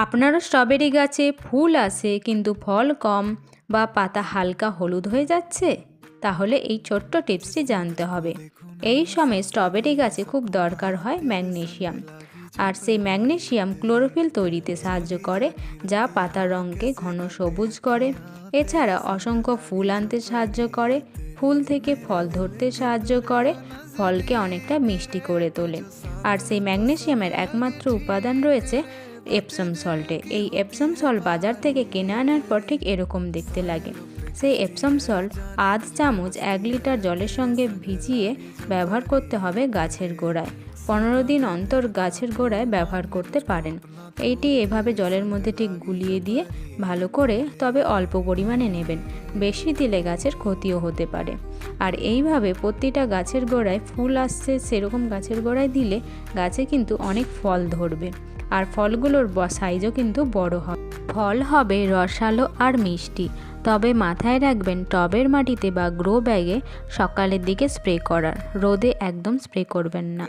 আপনারও স্ট্রবেরি গাছে ফুল আসে কিন্তু ফল কম বা পাতা হালকা হলুদ হয়ে যাচ্ছে? তাহলে এই ছোট্ট টিপসটি জানতে হবে। এই সময় স্ট্রবেরি গাছে খুব দরকার হয় ম্যাগনেসিয়াম, আর সেই ম্যাগনেসিয়াম ক্লোরোফিল তৈরিতে সাহায্য করে, যা পাতার রঙকে ঘন সবুজ করে। এছাড়া অসংখ্য ফুল আনতে সাহায্য করে, ফুল থেকে ফল ধরতে সাহায্য করে, ফলকে অনেকটা মিষ্টি করে তোলে। আর সেই ম্যাগনেসিয়ামের একমাত্র উপাদান রয়েছে এপসম সল্টে। এই এপসম সল্ট বাজার থেকে কিনে আনার পর ঠিক এরকম দেখতে লাগে। সেই এপসম সল্ট আধ চামচ 1 লিটার জলের সঙ্গে ভিজিয়ে ব্যবহার করতে হবে গাছের গোড়ায়। 15 দিন অন্তর গাছের গোড়ায় ব্যবহার করতে পারেন। এইটি এভাবে জলের মধ্যে ঠিক গুলিয়ে দিয়ে ভালো করে, তবে অল্প পরিমাণে নেবেন, বেশি দিলে গাছের ক্ষতিও হতে পারে। আর এইভাবে প্রতিটা গাছের গোড়ায় ফুল আসছে সেরকম গাছের গোড়ায় দিলে গাছে কিন্তু অনেক ফল ধরবে, আর ফলগুলোর সাইজও কিন্তু বড় হবে। ফল হবে রসালো আর মিষ্টি। তবে মাথায় রাখবেন, টবের মাটিতে বা গ্রো ব্যাগে সকালের দিকে স্প্রে করার, রোদে একদম স্প্রে করবেন না।